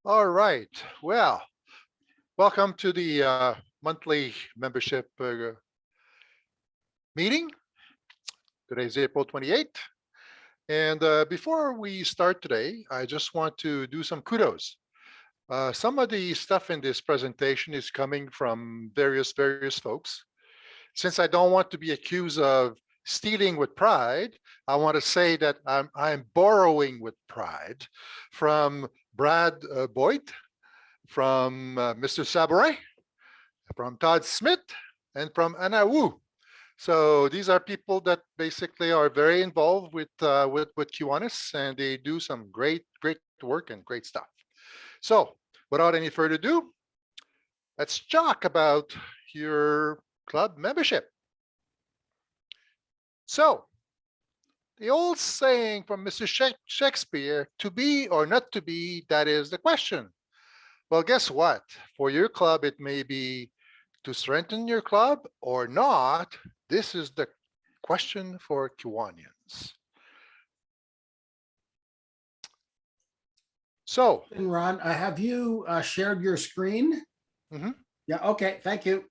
All right. Well, welcome to the monthly membership meeting. Today's April 28th. And before we start today, I just want to do some kudos. Some of the stuff in this presentation is coming from various folks. Since I don't want to be accused of stealing with pride, I want to say that I'm borrowing with pride from Brad Boyd, from Mr. Saburai, from Todd Smith, and from Anna Wu. So these are people that basically are very involved with Kiwanis, and they do some great work and great stuff. So without any further ado, let's talk about your club membership. So the old saying from Mr. Shakespeare, "To be or not to be, that is the question." Well, guess what? For your club, it may be to strengthen your club or not. This is the question for Kiwanians. So, And Ron, have you shared your screen? mhm, Yeah, okay, thank you.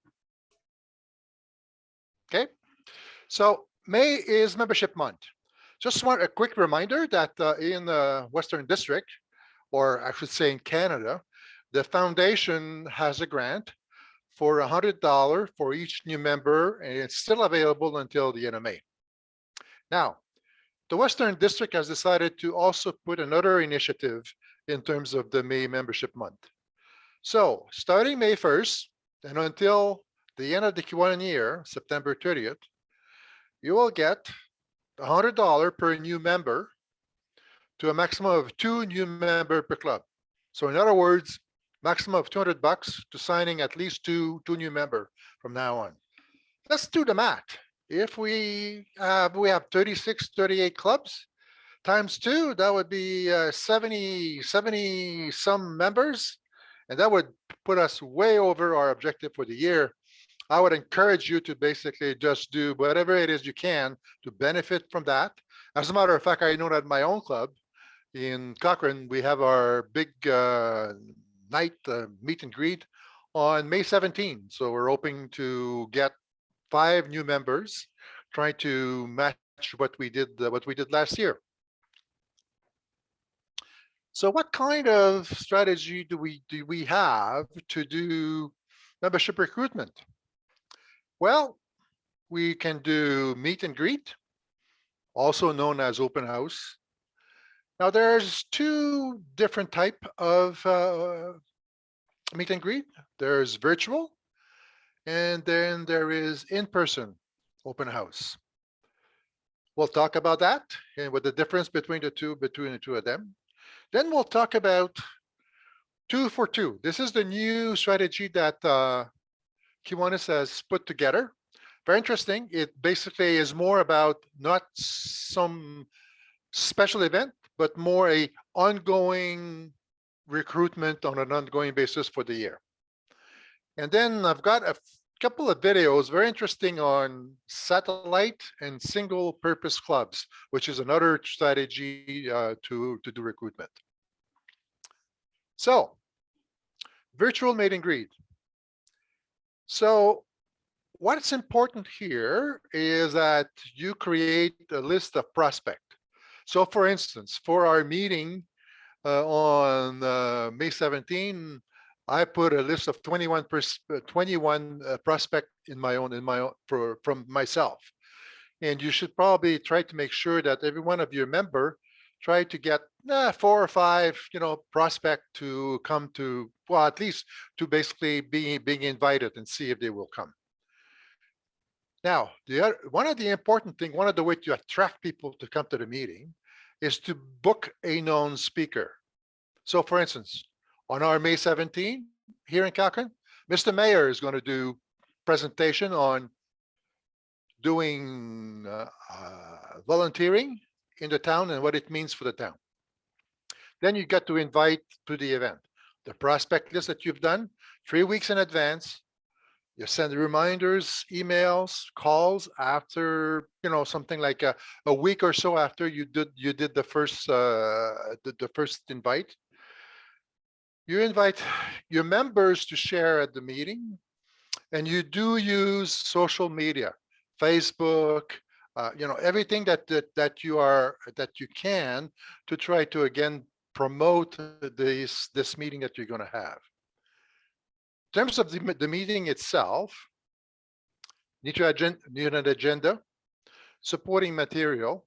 okay. So May is membership month. Just want a quick reminder that in the Western District, or I should say in Canada, the foundation has a grant for $100 for each new member, and it's still available until the end of May. Now, the Western District has decided to also put another initiative in terms of the May membership month. So, starting May 1st and until the end of the Kiwanis year, September 30th, you will get $100 per new member to a maximum of 2 new members per club. So, in other words, maximum of $200 to signing at least two new members from now on. Let's do the math. If we have 36, 38 clubs, times two, that would be 70 some members. And that would put us way over our objective for the year. I would encourage you to basically just do whatever it is you can to benefit from that. As a matter of fact, I know that my own club in Cochrane, we have our big night meet and greet on May 17. So we're hoping to get 5 new members, trying to match what we did last year. So what kind of strategy do we have to do membership recruitment? Well, we can do meet and greet, also known as open house. Now there's two different type of meet and greet. There's virtual, and then there is in-person open house. We'll talk about that and what the difference between the two of them. Then we'll talk about 2 for 2. This is the new strategy that Kiwanis has put together. Very interesting. It basically is more about not some special event, but more a ongoing recruitment on an ongoing basis for the year. And then I've got a couple of videos, very interesting, on satellite and single purpose clubs, which is another strategy to do recruitment. So, virtual meet and greet. So, what's important here is that you create a list of prospect. So, for instance, for our meeting on May 17, I put a list of 21 prospect from myself. And you should probably try to make sure that every one of your member try to get 4 or 5, prospect to come to, well, at least to basically being invited and see if they will come. Now, one of the important thing, one of the way to attract people to come to the meeting is to book a known speaker. So for instance, on our May 17 here in Cochrane, Mr. Mayor is going to do presentation on doing volunteering in the town and what it means for the town. Then you get to invite to the event. The prospect list that you've done 3 weeks in advance, you send reminders, emails, calls after, something like a week or so after you did the first invite. You invite your members to share at the meeting, and you do use social media, Facebook, everything that you can to try to again promote this meeting that you're going to have. In terms of the meeting itself, need an agenda, supporting material.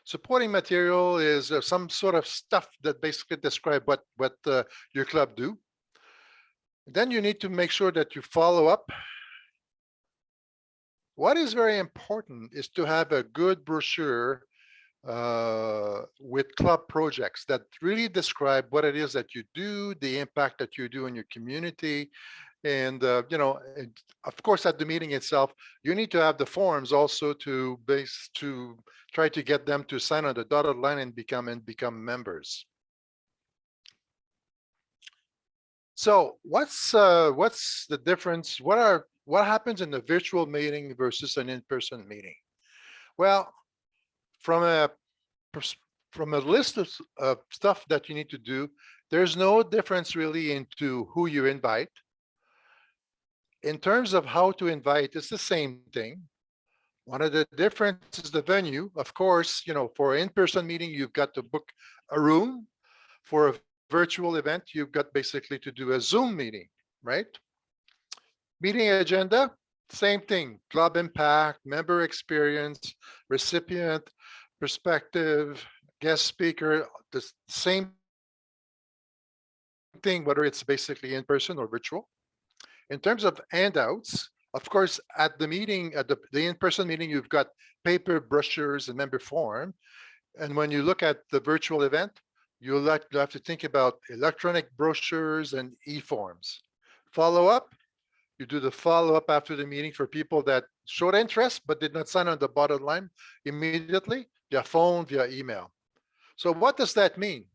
Supporting material is some sort of stuff that basically describe what your club do. Then you need to make sure that you follow up. What is very important is to have a good brochure with club projects that really describe what it is that you do, the impact that you do in your community, and of course, at the meeting itself, you need to have the forms also to try to get them to sign on the dotted line and become members. So what's the difference? What happens in a virtual meeting versus an in-person meeting? Well, from a from a list of stuff that you need to do, there's no difference really into who you invite. In terms of how to invite, it's the same thing. One of the differences is the venue. Of course, for in-person meeting, you've got to book a room. For a virtual event, you've got basically to do a Zoom meeting, right? Meeting agenda, same thing. Club impact, member experience, recipient, perspective, guest speaker, the same thing, whether it's basically in person or virtual. In terms of handouts, of course, at the meeting, at the in-person meeting, you've got paper brochures and member form. And when you look at the virtual event, you'll have to think about electronic brochures and e-forms. Follow up, you do the follow up after the meeting for people that showed interest but did not sign on the bottom line immediately via phone, via email. So what does that mean?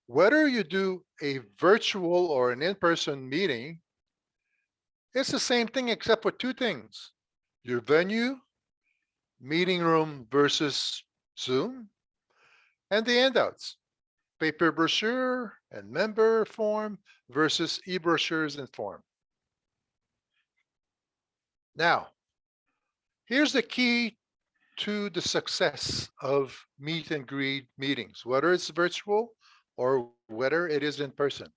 Whether you do a virtual or an in-person meeting, it's the same thing except for two things. Your venue, meeting room versus Zoom, and the handouts, paper brochure and member form versus e-brochures and form. Now, here's the key to the success of meet and greet meetings, whether it's virtual or whether it is in person.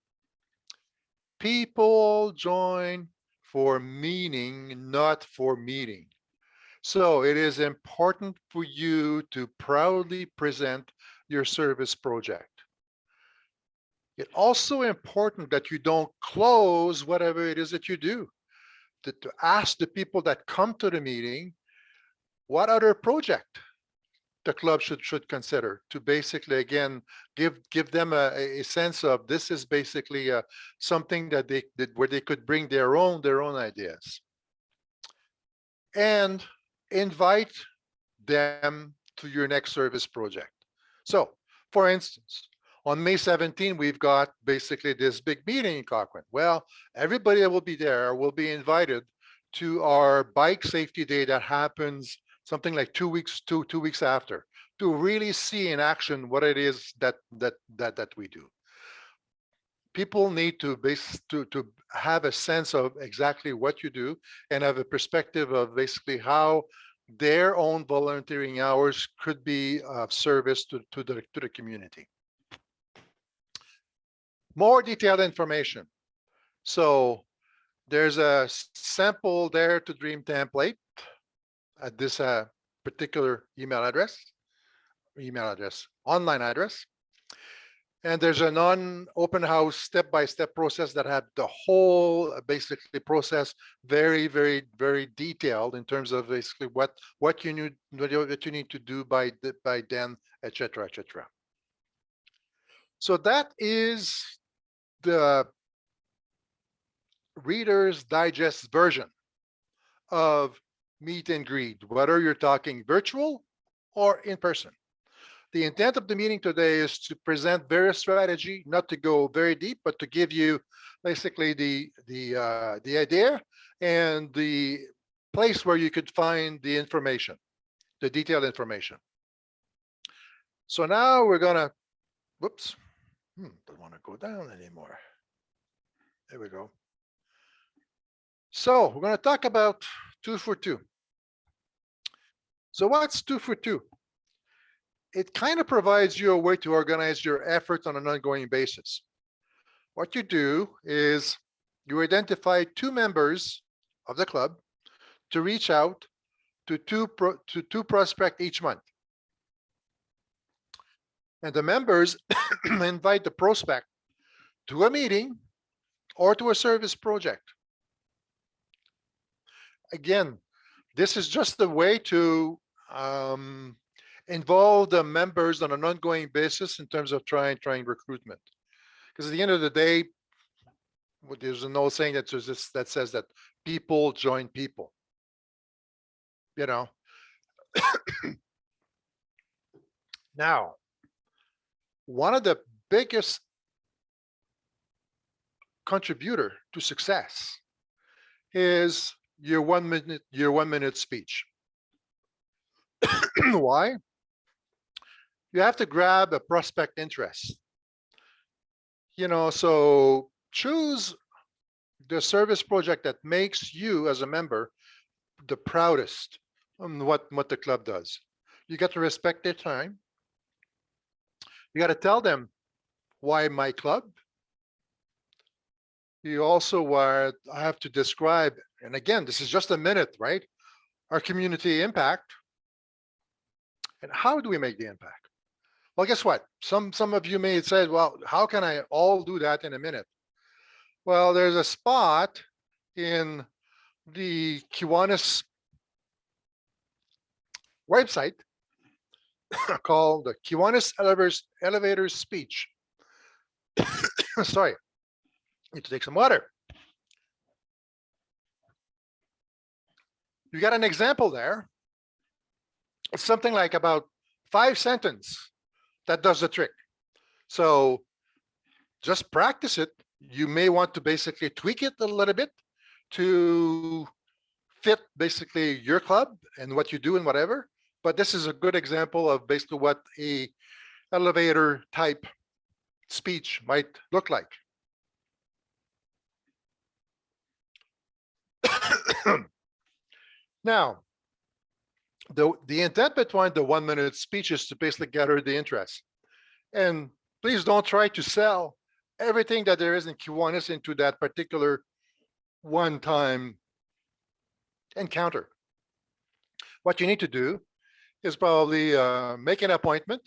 People join for meaning, not for meeting. So it is important for you to proudly present your service project. It's also important that you don't close whatever it is that you do. To ask the people that come to the meeting, what other project the club should consider to basically, again, give them a sense of this is basically something that where they could bring their own ideas. And invite them to your next service project. So, for instance, on May 17, we've got basically this big meeting in Cochrane. Well, everybody that will be there will be invited to our bike safety day that happens something like 2 weeks after, to really see in action what it is that we do. People need to have a sense of exactly what you do and have a perspective of basically how their own volunteering hours could be of service to the community. More detailed information. So there's a sample Dare to Dream template at this particular online address. And there's a non-open house step-by-step process that had the whole basically process very, very, very detailed in terms of basically what you need to do by then, etc., etc. So that is the Reader's Digest version of meet and greet, whether you're talking virtual or in person. The intent of the meeting today is to present various strategy, not to go very deep, but to give you basically the idea and the place where you could find the information, the detailed information. So now we're gonna, whoops. Don't want to go down anymore. There we go. So we're going to talk about 2 for 2. So what's 2 for 2? It kind of provides you a way to organize your efforts on an ongoing basis. What you do is you identify 2 members of the club to reach out to two prospects each month. And the members invite the prospect to a meeting or to a service project. Again, this is just a way to involve the members on an ongoing basis in terms of trying recruitment. Because at the end of the day, there's an old saying that that says that people join people. You know. Now, one of the biggest contributor to success is your 1 minute speech. Why? You have to grab a prospect interest. So choose the service project that makes you as a member the proudest on what the club does. You got to respect their time. You got to tell them why my club. You also have to describe, and again, this is just a minute, right? Our community impact. And how do we make the impact? Well, guess what? Some of you may say, well, how can I all do that in a minute? Well, there's a spot in the Kiwanis website called the Kiwanis Elevators Speech. Sorry, need to take some water. You got an example there. It's something like about 5 sentences that does the trick. So just practice it. You may want to basically tweak it a little bit to fit basically your club and what you do and whatever. But this is a good example of basically what a elevator type speech might look like. Now, the intent behind the 1 minute speech is to basically gather the interest. And please don't try to sell everything that there is in Kiwanis into that particular one-time encounter. What you need to do is probably make an appointment.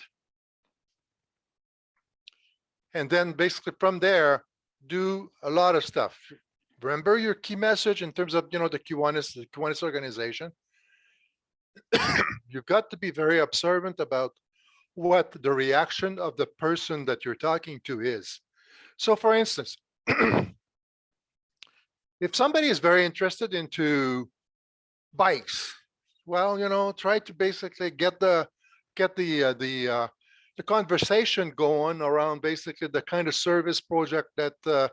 And then basically from there, do a lot of stuff. Remember your key message in terms of, the Kiwanis organization. You've got to be very observant about what the reaction of the person that you're talking to is. So for instance, if somebody is very interested into bikes, well, try to basically get the conversation going around basically the kind of service project that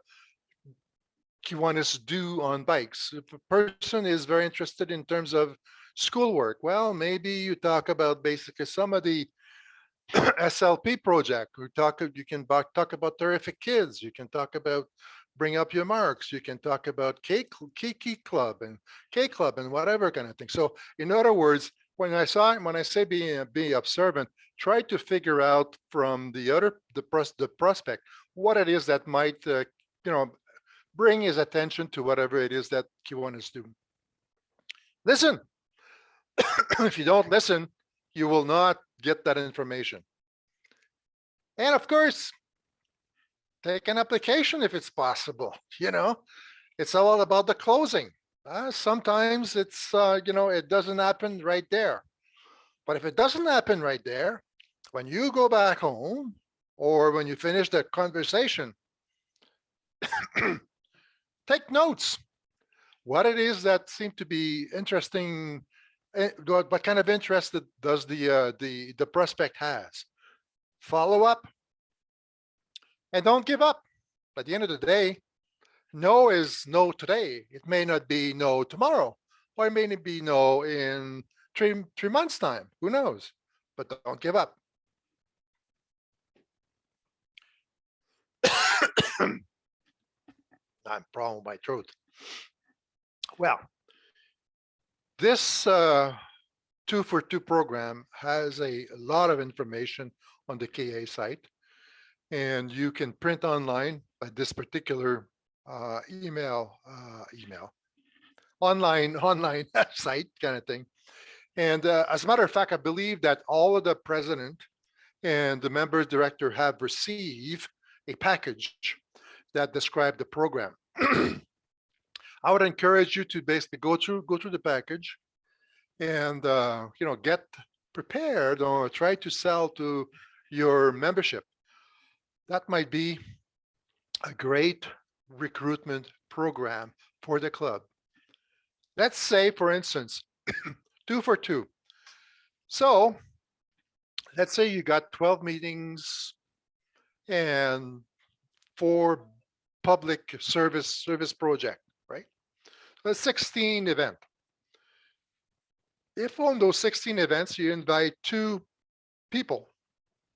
Kiwanis do on bikes. If a person is very interested in terms of schoolwork, well, maybe you talk about basically some of the SLP project. You can talk about terrific kids. You can talk about bring up your marks. You can talk about K club and K club and whatever kind of thing. So in other words, when I say being observant, try to figure out from the prospect what it is that might bring his attention to whatever it is that Kiwanis do. Listen. If you don't listen, you will not get that information. And of course, take an application if it's possible. It's all about the closing. Sometimes it's, it doesn't happen right there. But if it doesn't happen right there, when you go back home or when you finish the conversation, take notes. What it is that seemed to be interesting, what kind of interest does the prospect has? Follow up, and don't give up. At the end of the day, no is no today. It may not be no tomorrow, or it may not be no in three months' time. Who knows? But don't give up. I'm problem with my throat. Well, this 2 for 2 program has a lot of information on the KA site, and you can print online at this particular email online site kind of thing. And as a matter of fact, I believe that all of the president and the members director have received a package that describe the program. I would encourage you to basically go through the package and get prepared or try to sell to your membership. That might be a great recruitment program for the club. Let's say, for instance, 2 for 2. So let's say you got 12 meetings and 4 public service project, right? A 16 event. If on those 16 events you invite 2 people,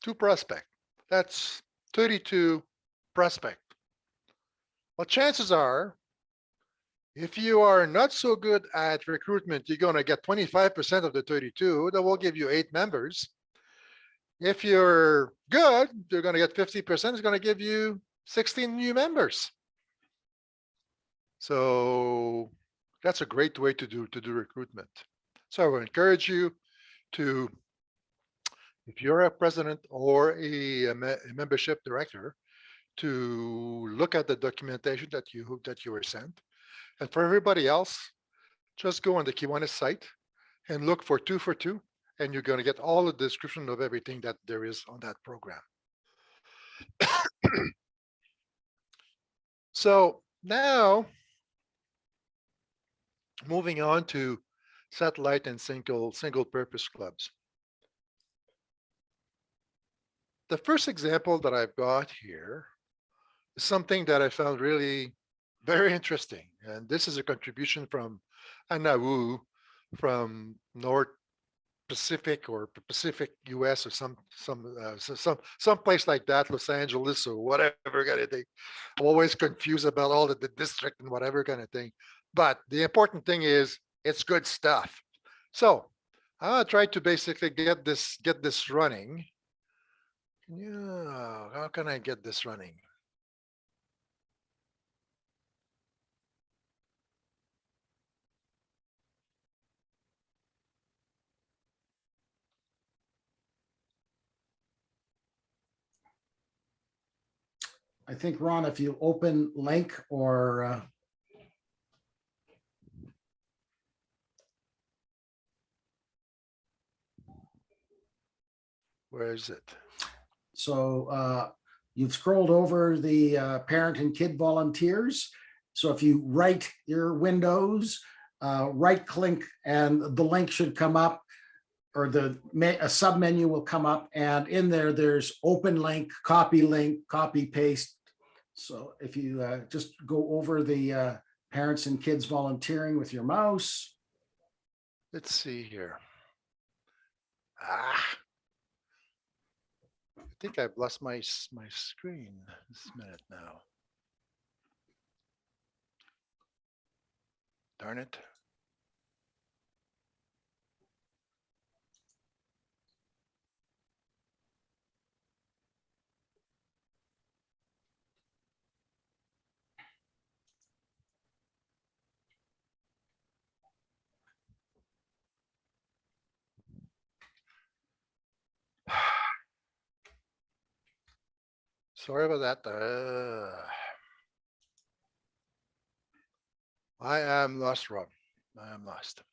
2 prospect, that's 32 prospect. Well, chances are, if you are not so good at recruitment, you're going to get 25% of the 32. That will give you 8 members. If you're good, you're going to get 50%. It's going to give you 16 new members. So that's a great way to do recruitment. So I would encourage you to, if you're a president or a membership director, to look at the documentation that you were sent. And for everybody else, just go on the Kiwanis site and look for 2 for 2, and you're going to get all the description of everything that there is on that program. So now, moving on to satellite and single purpose clubs. The first example that I've got here is something that I found really very interesting. And this is a contribution from Anna Wu from North Pacific or Pacific US or some place like that, Los Angeles or whatever kind of thing. I'm always confused about all the district and whatever kind of thing. But the important thing is it's good stuff. So I'm gonna try to basically get this running. Yeah, how can I get this running? I think, Ron, if you open link or Where is it? so you've scrolled over the parent and kid volunteers. So if you right your windows, right click, and the link should come up, or a sub menu will come up, and in there's open link, copy paste. So if you just go over the parents and kids volunteering with your mouse. Let's see here. I think I've lost my screen this minute now. Darn it. Sorry about that. I am lost, Rob. I am lost.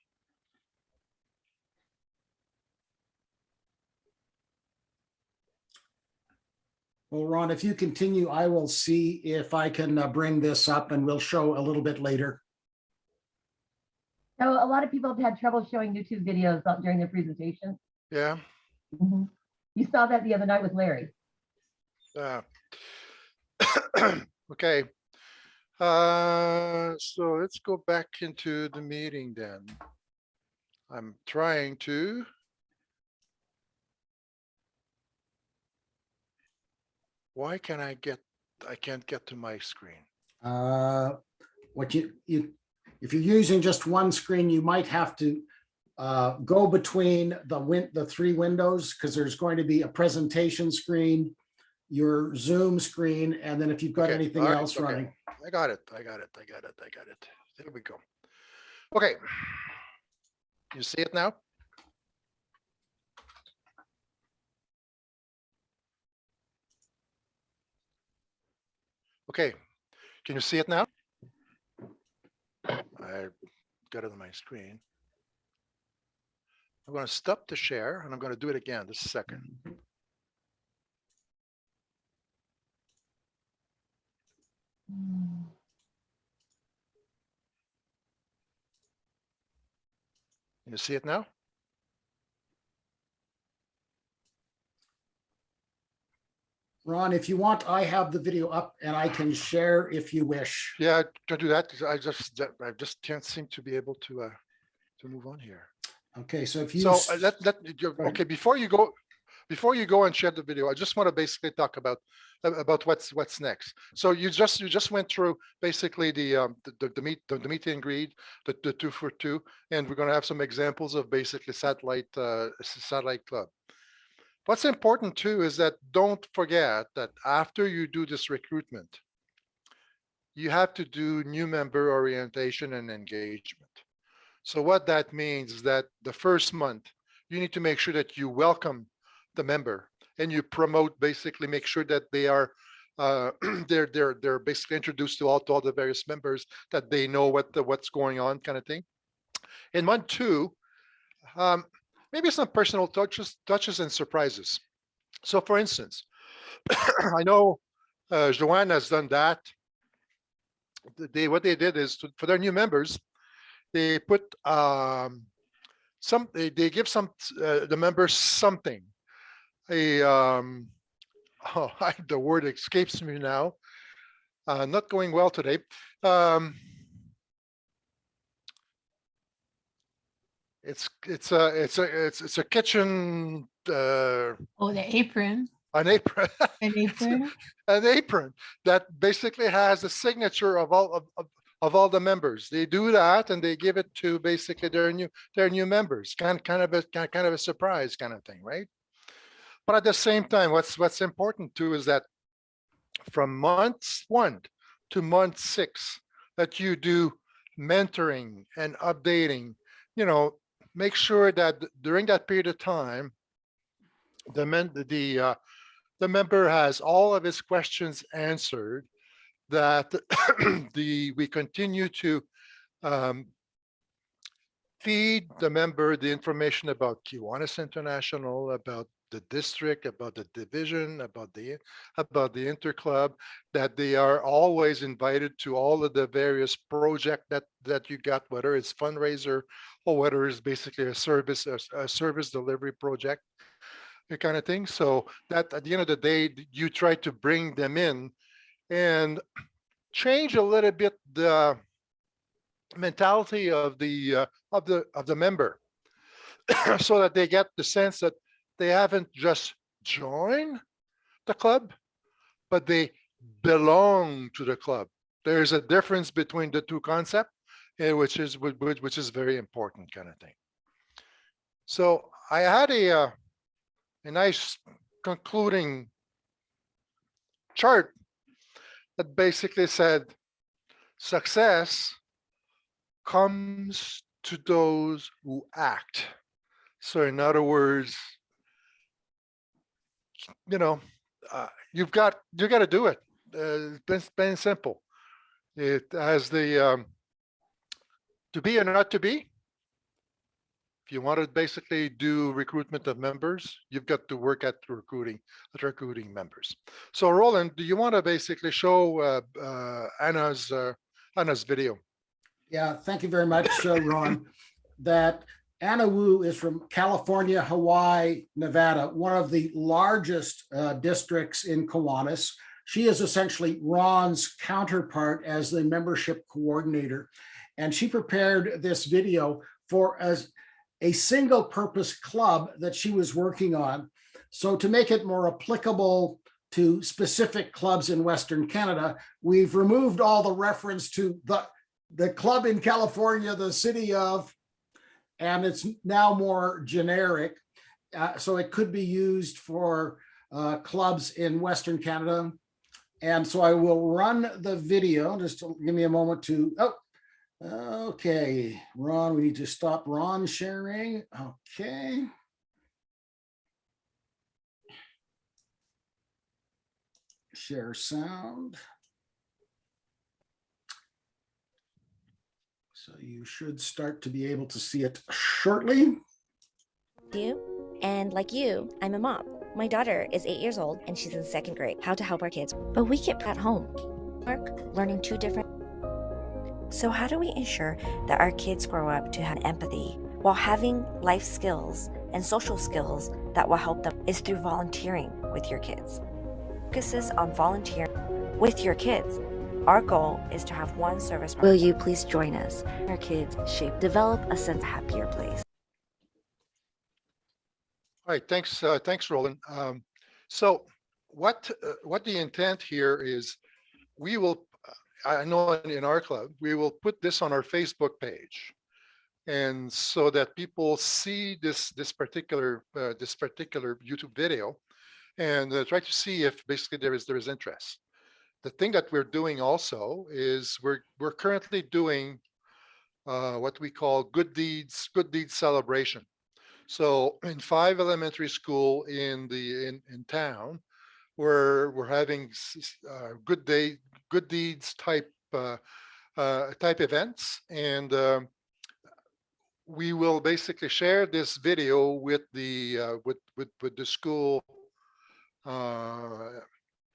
Well, Ron, if you continue, I will see if I can bring this up, and we'll show a little bit later. So a lot of people have had trouble showing YouTube videos during their presentation. Yeah. Mhm. You saw that the other night with Larry. Okay. So let's go back into the meeting then. I'm trying to. Why can I can't get to my screen? What if you're using just one screen, you might have to go between the three windows, because there's going to be a presentation screen, your Zoom screen, and then if you've got Okay, anything all right, else okay. running. I got it. There we go. Okay. You see it now? Okay. Can you see it now? I got it on my screen. I'm going to stop the share and I'm going to do it again this second. Can you see it now? Ron, if you want, I have the video up and I can share if you wish. Yeah, to do that, I just can't seem to be able to move on here. Okay, so if you So ahead. okay, before you go and share the video, I just want to basically talk about what's next. So you just went through basically the meet and greet, the 2 for 2, and we're going to have some examples of basically satellite club. What's important too is that don't forget that after you do this recruitment, you have to do new member orientation and engagement. So what that means is that the first month, you need to make sure that you welcome the member and you promote, basically make sure that they are they're basically introduced to all the various members, that they know what's going on, kind of thing. In month 2, maybe some personal touches and surprises. So for instance, I know Joanne has done that. What they did is for their new members, they put they give the members something. Oh, the word escapes me now. Not going well today. It's a kitchen. Oh, the apron. An apron. An apron. An apron that basically has the signature of all the members. They do that and they give it to basically their new members. Kind of a surprise kind of thing, right? But at the same time, what's important too is that from month 1 to month 6, that you do mentoring and updating. Make sure that during that period of time, the member has all of his questions answered, that we continue to feed the member the information about Kiwanis International, about the district, about the division, about the interclub, that they are always invited to all of the various projects that you got, whether it's fundraiser or whether it's basically a service delivery project, that kind of thing. So that at the end of the day, you try to bring them in and change a little bit the mentality of the member, so that they get the sense that they haven't just joined the club, but they belong to the club. There's a difference between the two concepts, which is very important, kind of thing. So I had a nice concluding chart that basically said, success comes to those who act. So in other words, you got to do it. It's been simple. It has the to be or not to be. If you want to basically do recruitment of members, you've got to work at recruiting members. So Roland, do you want to basically show Anna's video? Yeah, thank you very much, Ron. That Anna Wu is from California, Hawaii, Nevada, one of the largest districts in Kiwanis. She is essentially Ron's counterpart as the membership coordinator. And she prepared this video for a single purpose club that she was working on. So to make it more applicable to specific clubs in Western Canada. We've removed all the reference to the club in California, the city of, and it's now more generic. So it could be used for clubs in Western Canada. And so I will run the video. Just give me a moment to, okay, Ron, we need to stop Ron sharing. Okay. Share sound. So you should start to be able to see it shortly. And like you, I'm a mom. My daughter is 8 years old and she's in second grade. How to help our kids, but we keep at home. Learning two different. So how do we ensure that our kids grow up to have empathy while having life skills and social skills that will help them is through volunteering with your kids. Focuses on volunteering with your kids. Our goal is to have one service. Will you please join us? Our kids develop a sense of happier place. All right, thanks, Roland. So what the intent here is, we will, I know in our club, we will put this on our Facebook page, and so that people see this particular YouTube video, and try to see if basically there is interest. The thing that we're doing also is we're currently doing what we call good deeds celebration. So in 5 elementary school in town, we're having good deeds type events, and we will basically share this video with the with the school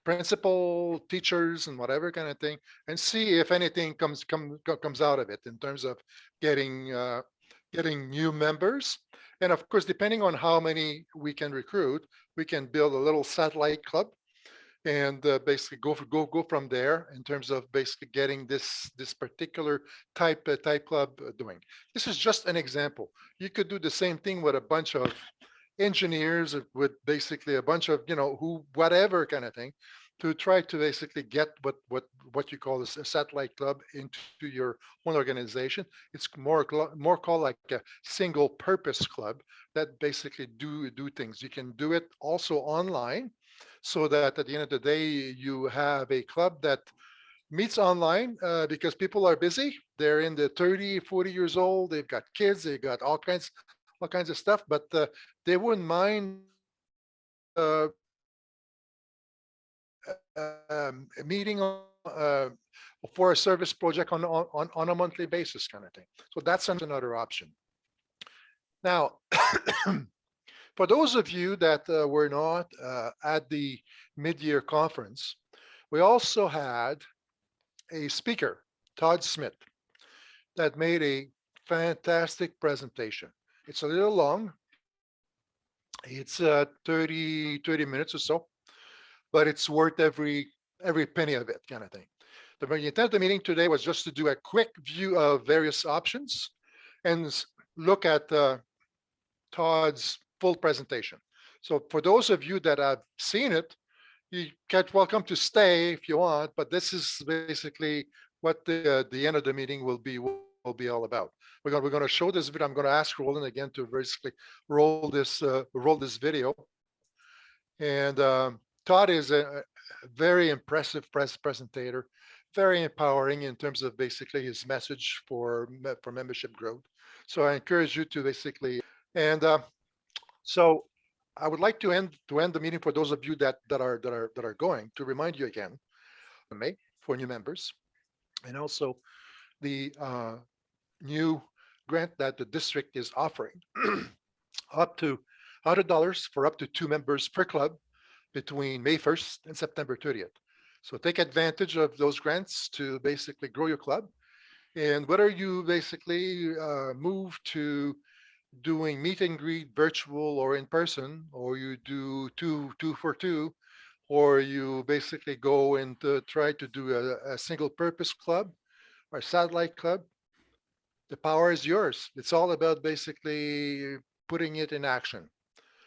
principal, teachers, and whatever kind of thing, and see if anything comes out of it in terms of getting new members. And of course, depending on how many we can recruit, we can build a little satellite club, and basically go from there in terms of basically getting this particular type club doing. This is just an example. You could do the same thing with a bunch of engineers, with basically a bunch of who whatever kind of thing, to try to basically get what you call a satellite club into your own organization. It's more called like a single purpose club that basically do things. You can do it also online, so that at the end of the day you have a club that meets online, because people are busy. They're in the 30, 40 years old. They've got kids. They've got all kinds of stuff, but they wouldn't mind meeting for a service project on a monthly basis kind of thing. So that's another option. Now, for those of you that were not at the mid-year conference, we also had a speaker, Todd Smith, that made a fantastic presentation. It's a little long. It's 30 minutes or so, but it's worth every penny of it kind of thing. The intent of the meeting today was just to do a quick view of various options and look at Todd's full presentation. So for those of you that have seen it, you get welcome to stay if you want, but this is basically what the end of the meeting will be all about. We're going to show this video. I'm going to ask Roland again to basically roll this video. And Todd is a very impressive presentator, very empowering in terms of basically his message for membership growth. So I encourage you to basically, and so I would like to end the meeting for those of you that are going, to remind you again, May for new members, and also the new grant that the district is offering, up to $100 for up to 2 members per club between May 1st and September 30th. So take advantage of those grants to basically grow your club. And whether you basically move to doing meet and greet virtual or in person, or you do two for two, or you basically go and try to do a single purpose club or satellite club, the power is yours. It's all about basically putting it in action.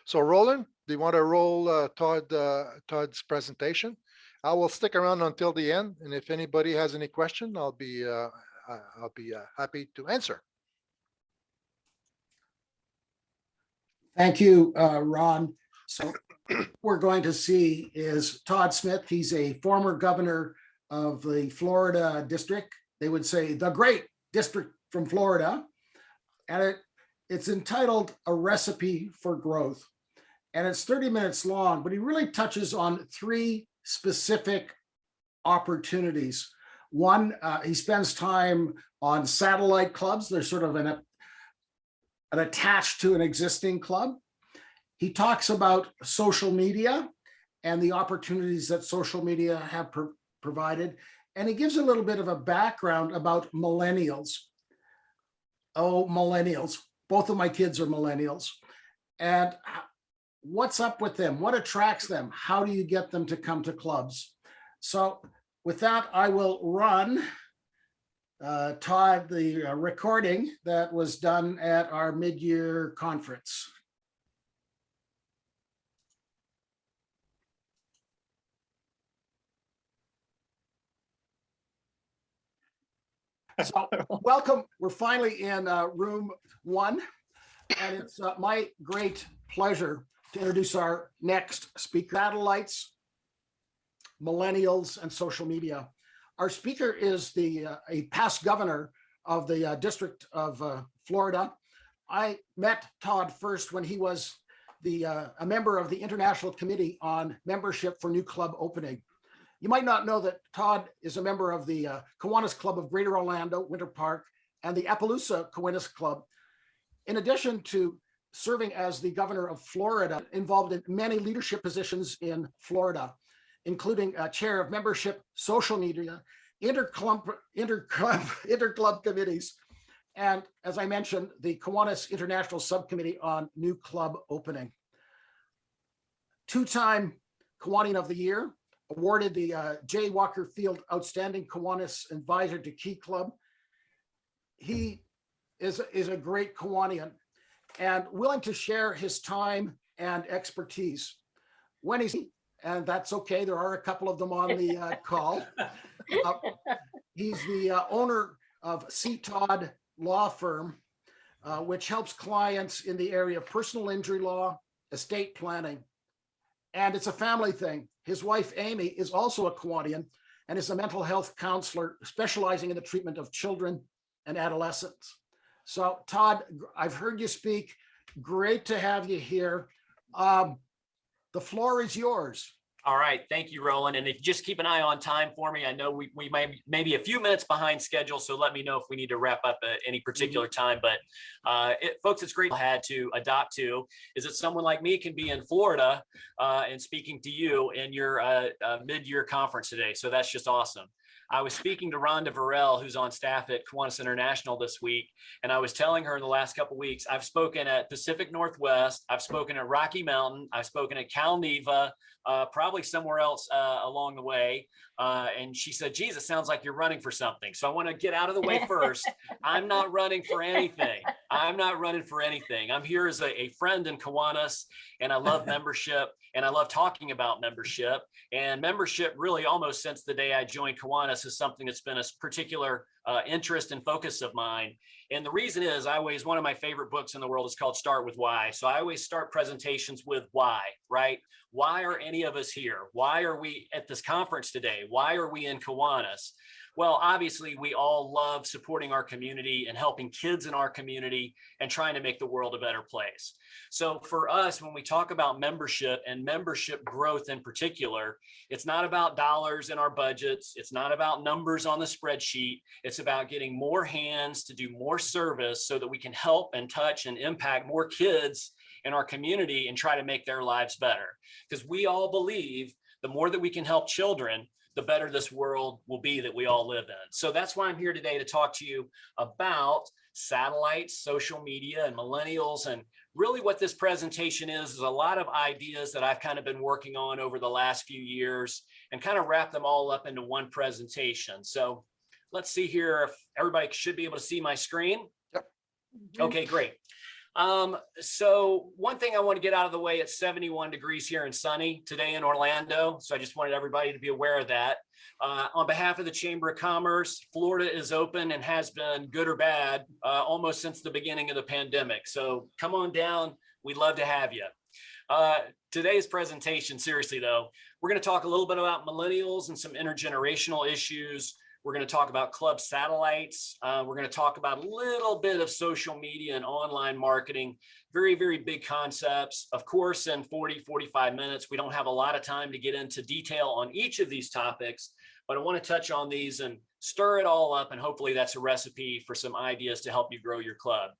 So Roland, do you want to roll Todd's presentation? I will stick around until the end, and if anybody has any question, I'll be happy to answer. Thank you, Ron. So we're going to see is Todd Smith. He's a former governor of the Florida district. They would say the great district from Florida. And it's entitled A Recipe for Growth. And it's 30 minutes long, but he really touches on three specific opportunities. One, he spends time on satellite clubs. They're sort of an attached to an existing club. He talks about social media and the opportunities that social media have provided. And he gives a little bit of a background about millennials. Oh, millennials. Both of my kids are millennials. And what's up with them? What attracts them? How do you get them to come to clubs? So with that, I will run Todd the recording that was done at our mid-year conference. So welcome. We're finally in room 1, and it's my great pleasure to introduce our next speaker. Satellites, millennials, and social media. Our speaker is a past governor of the District of Florida. I met Todd first when he was a member of the International Committee on Membership for New Club Opening. You might not know that Todd is a member of the Kiwanis Club of Greater Orlando, Winter Park, and the Appaloosa Kiwanis Club. In addition to serving as the governor of Florida, involved in many leadership positions in Florida, including chair of membership, social media, interclub committees, and as I mentioned, the Kiwanis International Subcommittee on New Club Opening. Two-time Kiwanian of the Year, awarded the J. Walker Field Outstanding Kiwanis Advisor to Key Club. He is a great Kiwanian and willing to share his time and expertise. When he's, and that's okay, there are a couple of them on the call. He's the owner of C. Todd Law Firm, which helps clients in the area of personal injury law, estate planning, and it's a family thing. His wife, Amy, is also a Kiwanian and is a mental health counselor specializing in the treatment of children and adolescents. So Todd, I've heard you speak. Great to have you here. The floor is yours. All right, thank you, Roland. And if you just keep an eye on time for me, I know we may be a few minutes behind schedule, so let me know if we need to wrap up at any particular time. But folks, it's great had to adopt to is that someone like me can be in Florida and speaking to you in your mid-year conference today. So that's just awesome. I was speaking to Rhonda Varell, who's on staff at Kiwanis International this week, and I was telling her in the last couple of weeks, I've spoken at Pacific Northwest, I've spoken at Rocky Mountain, I've spoken at Cal Neva, probably somewhere else along the way. And she said, geez, it sounds like you're running for something. So I want to get out of the way first. I'm not running for anything. I'm not running for anything. I'm here as a friend in Kiwanis, and I love membership, and I love talking about membership. And membership really almost since the day I joined Kiwanis is something that's been a particular interest and focus of mine. And the reason is one of my favorite books in the world is called Start With Why. So I always start presentations with why, right? Why are any of us here? Why are we at this conference today? Why are we in Kiwanis? Well, obviously, we all love supporting our community and helping kids in our community and trying to make the world a better place. So for us, when we talk about membership and membership growth in particular, it's not about dollars in our budgets. It's not about numbers on the spreadsheet. It's about getting more hands to do more service so that we can help and touch and impact more kids in our community and try to make their lives better. Because we all believe the more that we can help children, the better this world will be that we all live in. So that's why I'm here today to talk to you about satellites, social media, and millennials. And really what this presentation is a lot of ideas that I've kind of been working on over the last few years and kind of wrap them all up into one presentation. So let's see here if everybody should be able to see my screen. Yep. Okay, great. So one thing I want to get out of the way, it's 71 degrees here and sunny today in Orlando. So I just wanted everybody to be aware of that. On behalf of the Chamber of Commerce, Florida is open and has been, good or bad, almost since the beginning of the pandemic. So come on down. We'd love to have you. Today's presentation, seriously though, we're going to talk a little bit about millennials and some intergenerational issues. We're going to talk about club satellites. We're going to talk about a little bit of social media and online marketing. Very, very big concepts. Of course, in 45 minutes, we don't have a lot of time to get into detail on each of these topics, but I want to touch on these and stir it all up. And hopefully that's a recipe for some ideas to help you grow your club.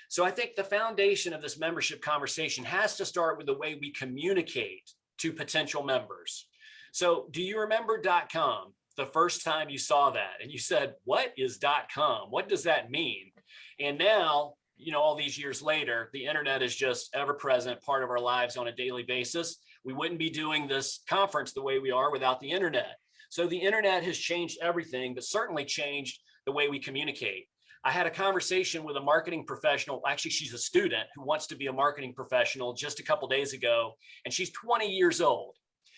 So I think the foundation of this membership conversation has to start with the way we communicate to potential members. So do you remember .com? The first time you saw that and you said, what is .com? What does that mean? And now, you know, all these years later, the internet is just ever present, part of our lives on a daily basis. We wouldn't be doing this conference the way we are without the internet. So the internet has changed everything, but certainly changed the way we communicate. I had a conversation with a marketing professional. Actually, she's a student who wants to be a marketing professional just a couple days ago, and she's 20 years old.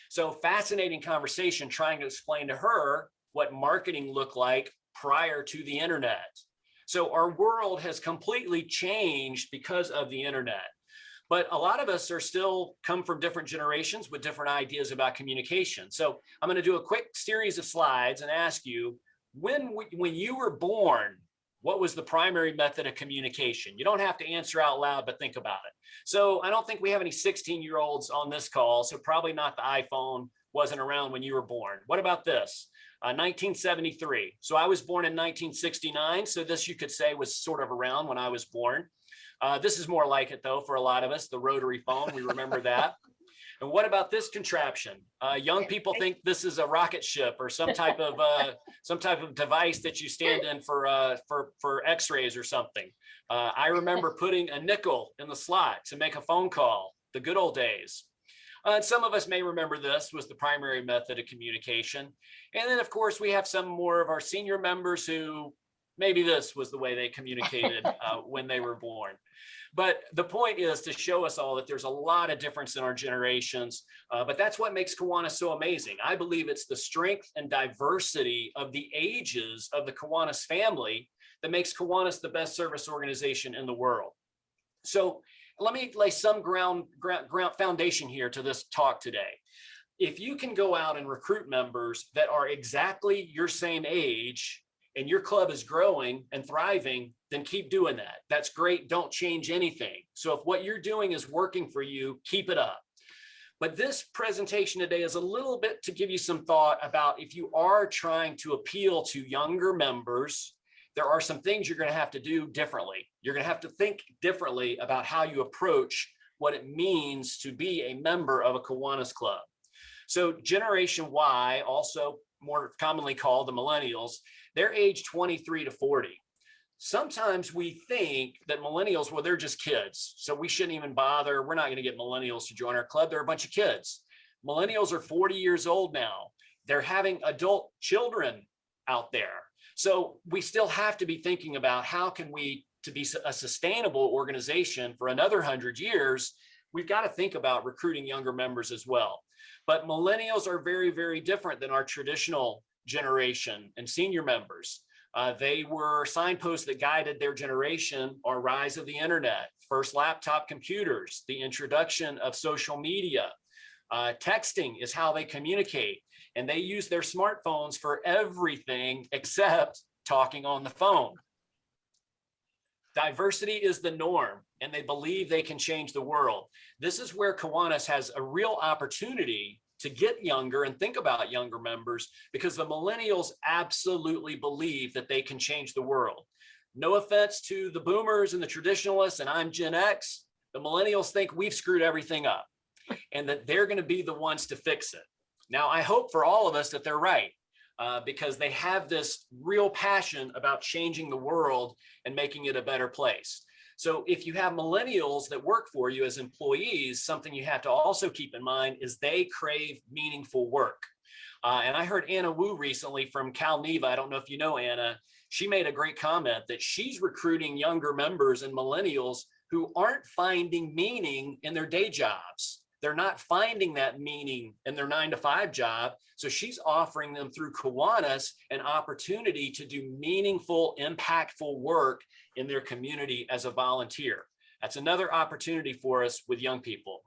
So fascinating conversation trying to explain to her what marketing looked like prior to the internet. So our world has completely changed because of the internet. But a lot of us are still come from different generations with different ideas about communication. So I'm going to do a quick series of slides and ask you, when you were born, what was the primary method of communication? You don't have to answer out loud, but think about it. So I don't think we have any 16-year-olds on this call, so probably not the iPhone wasn't around when you were born. What about this? 1973. So I was born in 1969. So this you could say was sort of around when I was born. This is more like it though for a lot of us, the rotary phone, we remember that. And what about this contraption? Young people think this is a rocket ship or some type of device that you stand in for X-rays or something. I remember putting a nickel in the slot to make a phone call, the good old days. And some of us may remember this was the primary method of communication. And then of course we have some more of our senior members who maybe this was the way they communicated when they were born. But the point is to show us all that there's a lot of difference in our generations, but that's what makes Kiwanis so amazing. I believe it's the strength and diversity of the ages of the Kiwanis family that makes Kiwanis the best service organization in the world. So let me lay some ground foundation here to this talk today. If you can go out and recruit members that are exactly your same age, and your club is growing and thriving, then keep doing that. That's great. Don't change anything. So if what you're doing is working for you, keep it up. But this presentation today is a little bit to give you some thought about if you are trying to appeal to younger members, there are some things you're going to have to do differently. You're going to have to think differently about how you approach what it means to be a member of a Kiwanis club. So Generation Y, also more commonly called the millennials, they're age 23 to 40. Sometimes we think that millennials, well, they're just kids, so we shouldn't even bother. We're not going to get millennials to join our club. They're a bunch of kids. Millennials are 40 years old now. They're having adult children out there. So we still have to be thinking about how can we, to be a sustainable organization for another 100 years, we've got to think about recruiting younger members as well. But millennials are very, very different than our traditional generation and senior members. They were signposts that guided their generation, our rise of the internet, first laptop computers, the introduction of social media. Texting is how they communicate, and they use their smartphones for everything except talking on the phone. Diversity is the norm, and they believe they can change the world. This is where Kiwanis has a real opportunity to get younger and think about younger members, because the millennials absolutely believe that they can change the world. No offense to the boomers and the traditionalists, and I'm Gen X, the millennials think we've screwed everything up and that they're going to be the ones to fix it. Now, I hope for all of us that they're right, because they have this real passion about changing the world and making it a better place. So if you have millennials that work for you as employees, something you have to also keep in mind is they crave meaningful work. And I heard Anna Wu recently from Cal Neva. I don't know if you know Anna. She made a great comment that she's recruiting younger members and millennials who aren't finding meaning in their day jobs. They're not finding that meaning in their 9-to-5 job. So she's offering them through Kiwanis an opportunity to do meaningful, impactful work in their community as a volunteer. That's another opportunity for us with young people.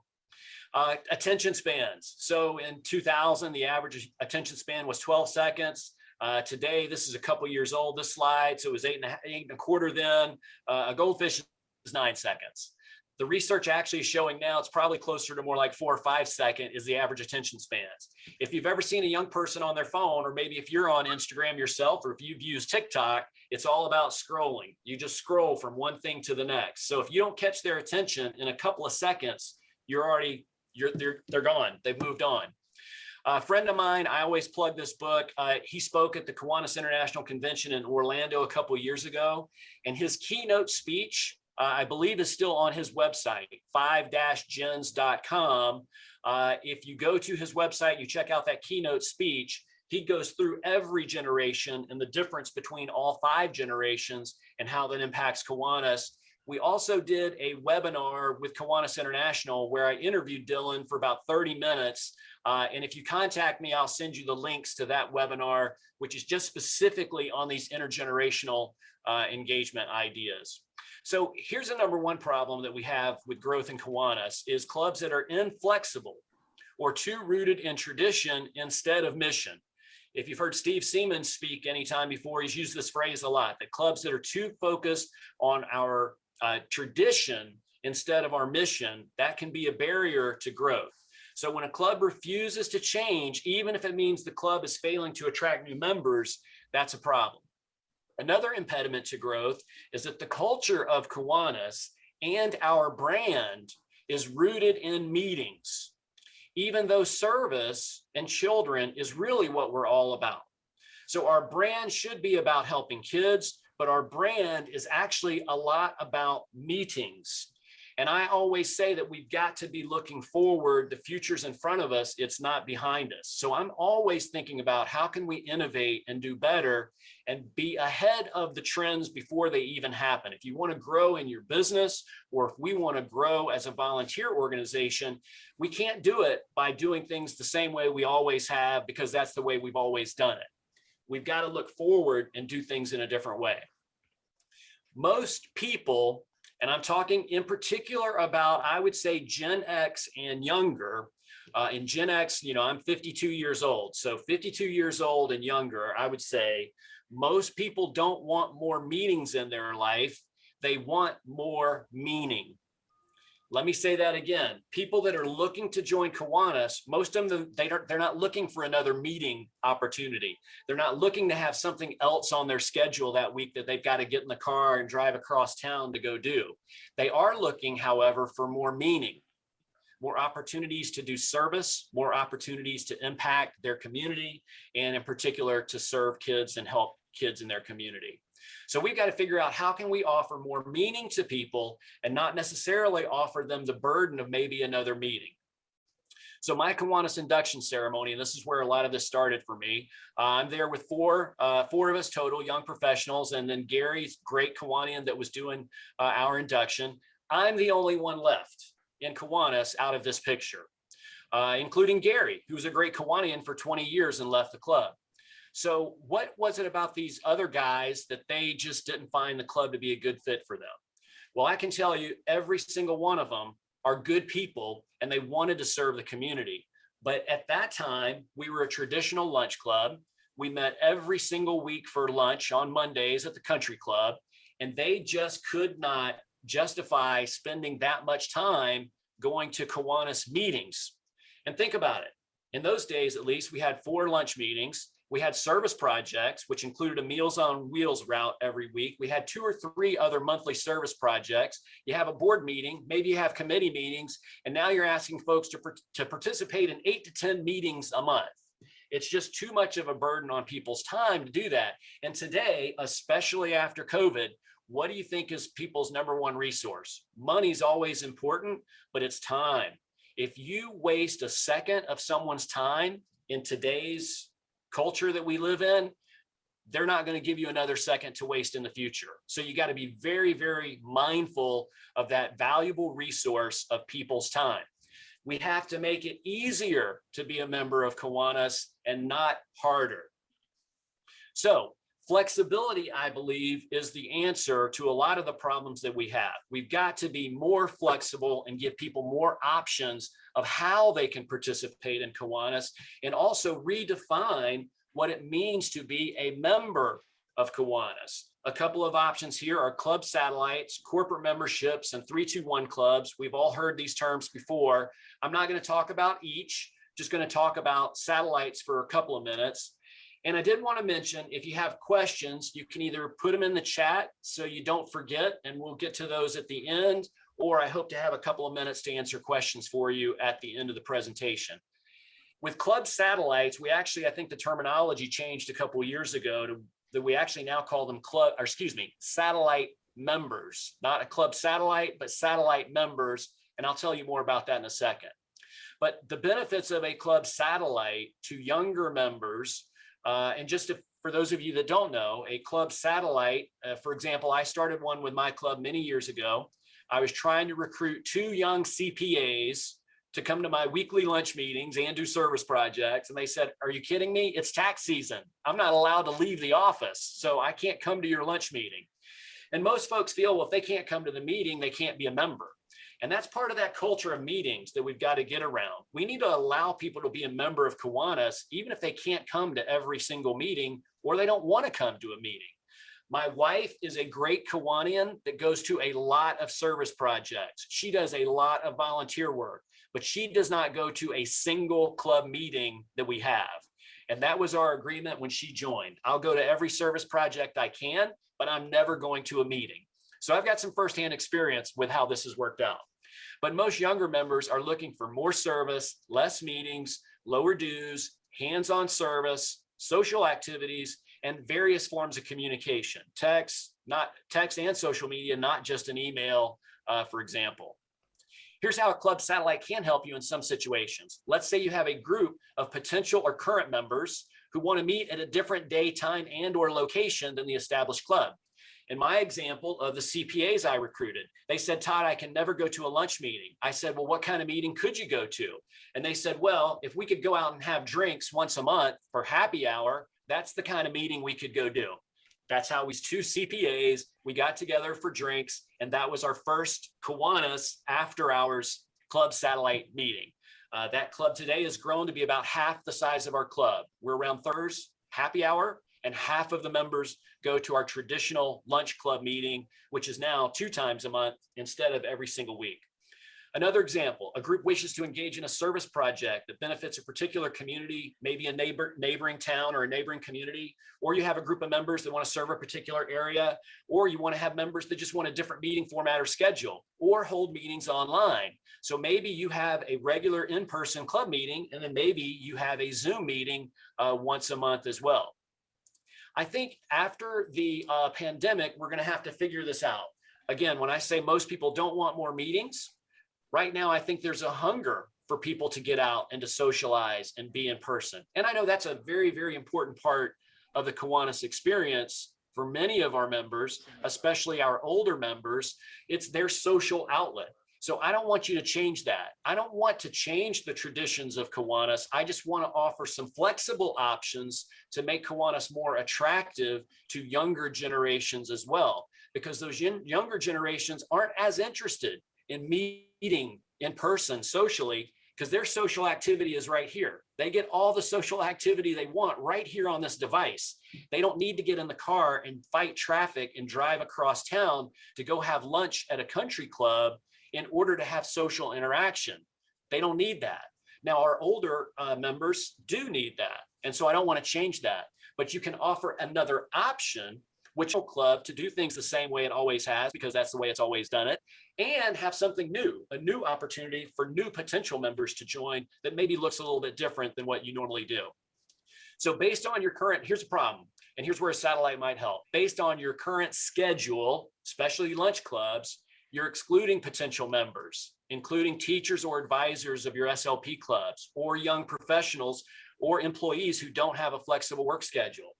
Attention spans. So in 2000, the average attention span was 12 seconds. Today, this is a couple years old, this slide. So it was 8.25 then. A goldfish is 9 seconds. The research actually is showing now it's probably closer to more like 4 or 5 seconds is the average attention spans. If you've ever seen a young person on their phone, or maybe if you're on Instagram yourself, or if you've used TikTok, it's all about scrolling. You just scroll from one thing to the next. So if you don't catch their attention in a couple of seconds, they're gone. They've moved on. A friend of mine, I always plug this book. He spoke at the Kiwanis International Convention in Orlando a couple of years ago, and his keynote speech, I believe, is still on his website, 5-gens.com. If you go to his website, you check out that keynote speech, he goes through every generation and the difference between all 5 generations and how that impacts Kiwanis. We also did a webinar with Kiwanis International where I interviewed Dylan for about 30 minutes. And if you contact me, I'll send you the links to that webinar, which is just specifically on these intergenerational engagement ideas. So here's the number one problem that we have with growth in Kiwanis is clubs that are inflexible or too rooted in tradition instead of mission. If you've heard Steve Siemens speak anytime before, he's used this phrase a lot, that clubs that are too focused on our tradition instead of our mission, that can be a barrier to growth. So when a club refuses to change, even if it means the club is failing to attract new members, that's a problem. Another impediment to growth is that the culture of Kiwanis and our brand is rooted in meetings, even though service and children is really what we're all about. So our brand should be about helping kids, but our brand is actually a lot about meetings. And I always say that we've got to be looking forward. The future's in front of us. It's not behind us. So I'm always thinking about how can we innovate and do better and be ahead of the trends before they even happen. If you want to grow in your business, or if we want to grow as a volunteer organization, we can't do it by doing things the same way we always have, because that's the way we've always done it. We've got to look forward and do things in a different way. Most people, and I'm talking in particular about, I would say, Gen X and younger. In Gen X, I'm 52 years old. So 52 years old and younger, I would say most people don't want more meetings in their life. They want more meaning. Let me say that again. People that are looking to join Kiwanis, most of them, they're not looking for another meeting opportunity. They're not looking to have something else on their schedule that week that they've got to get in the car and drive across town to go do. They are looking, however, for more meaning, more opportunities to do service, more opportunities to impact their community, and in particular to serve kids and help kids in their community. So we've got to figure out how can we offer more meaning to people and not necessarily offer them the burden of maybe another meeting. So my Kiwanis induction ceremony, and this is where a lot of this started for me. I'm there with four of us total, young professionals, and then Gary's great Kiwanian that was doing our induction. I'm the only one left in Kiwanis out of this picture, including Gary, who was a great Kiwanian for 20 years and left the club. So what was it about these other guys that they just didn't find the club to be a good fit for them? Well, I can tell you every single one of them are good people and they wanted to serve the community. But at that time, we were a traditional lunch club. We met every single week for lunch on Mondays at the country club, and they just could not justify spending that much time going to Kiwanis meetings. And think about it. In those days, at least, we had 4 lunch meetings. We had service projects, which included a Meals on Wheels route every week. We had 2 or 3 other monthly service projects. You have a board meeting, maybe you have committee meetings, and now you're asking folks to participate in 8 to 10 meetings a month. It's just too much of a burden on people's time to do that. And today, especially after COVID, what do you think is people's number one resource? Money's always important, but it's time. If you waste a second of someone's time in today's culture that we live in, they're not going to give you another second to waste in the future. So you got to be very, very mindful of that valuable resource of people's time. We have to make it easier to be a member of Kiwanis and not harder. So flexibility, I believe, is the answer to a lot of the problems that we have. We've got to be more flexible and give people more options of how they can participate in Kiwanis, and also redefine what it means to be a member of Kiwanis. A couple of options here are club satellites, corporate memberships, and 321 clubs. We've all heard these terms before. I'm not going to talk about each, just going to talk about satellites for a couple of minutes. And I did want to mention, if you have questions, you can either put them in the chat so you don't forget, and we'll get to those at the end, or I hope to have a couple of minutes to answer questions for you at the end of the presentation. With club satellites, we actually, I think the terminology changed a couple of years ago to that we actually now call them satellite members, not a club satellite, but satellite members. And I'll tell you more about that in a second. But the benefits of a club satellite to younger members, and just for those of you that don't know, a club satellite, for example, I started one with my club many years ago. I was trying to recruit 2 young CPAs to come to my weekly lunch meetings and do service projects. And they said, "Are you kidding me? It's tax season. I'm not allowed to leave the office, so I can't come to your lunch meeting." And most folks feel, well, if they can't come to the meeting, they can't be a member. And that's part of that culture of meetings that we've got to get around. We need to allow people to be a member of Kiwanis, even if they can't come to every single meeting or they don't want to come to a meeting. My wife is a great Kiwanian that goes to a lot of service projects. She does a lot of volunteer work, but she does not go to a single club meeting that we have. And that was our agreement when she joined. I'll go to every service project I can, but I'm never going to a meeting. So I've got some firsthand experience with how this has worked out. But most younger members are looking for more service, less meetings, lower dues, hands-on service, social activities, and various forms of communication, text and social media, not just an email, for example. Here's how a club satellite can help you in some situations. Let's say you have a group of potential or current members who want to meet at a different day, time, and or location than the established club. In my example of the CPAs I recruited, they said, "Todd, I can never go to a lunch meeting." I said, "Well, what kind of meeting could you go to?" And they said, "Well, if we could go out and have drinks once a month for happy hour, that's the kind of meeting we could go do." That's how we 2 CPAs, we got together for drinks, and that was our first Kiwanis after hours club satellite meeting. That club today has grown to be about half the size of our club. We're around Thursday, happy hour, and half of the members go to our traditional lunch club meeting, which is now 2 times a month instead of every single week. Another example, a group wishes to engage in a service project that benefits a particular community, maybe a neighboring town or a neighboring community, or you have a group of members that want to serve a particular area, or you want to have members that just want a different meeting format or schedule, or hold meetings online. So maybe you have a regular in-person club meeting, and then maybe you have a Zoom meeting once a month as well. I think after the pandemic, we're going to have to figure this out. Again, when I say most people don't want more meetings, right now, I think there's a hunger for people to get out and to socialize and be in person. And I know that's a very, very important part of the Kiwanis experience for many of our members, especially our older members. It's their social outlet. So I don't want you to change that. I don't want to change the traditions of Kiwanis. I just want to offer some flexible options to make Kiwanis more attractive to younger generations as well, because those younger generations aren't as interested in meeting in person socially, because their social activity is right here. They get all the social activity they want right here on this device. They don't need to get in the car and fight traffic and drive across town to go have lunch at a country club in order to have social interaction. They don't need that. Now, our older members do need that. And so I don't want to change that, but you can offer another option, which will club to do things the same way it always has, because that's the way it's always done it, and have something new, a new opportunity for new potential members to join that maybe looks a little bit different than what you normally do. So based on your current, here's a problem, and here's where a satellite might help. Based on your current schedule, especially lunch clubs, you're excluding potential members, including teachers or advisors of your SLP clubs, or young professionals or employees who don't have a flexible work schedule.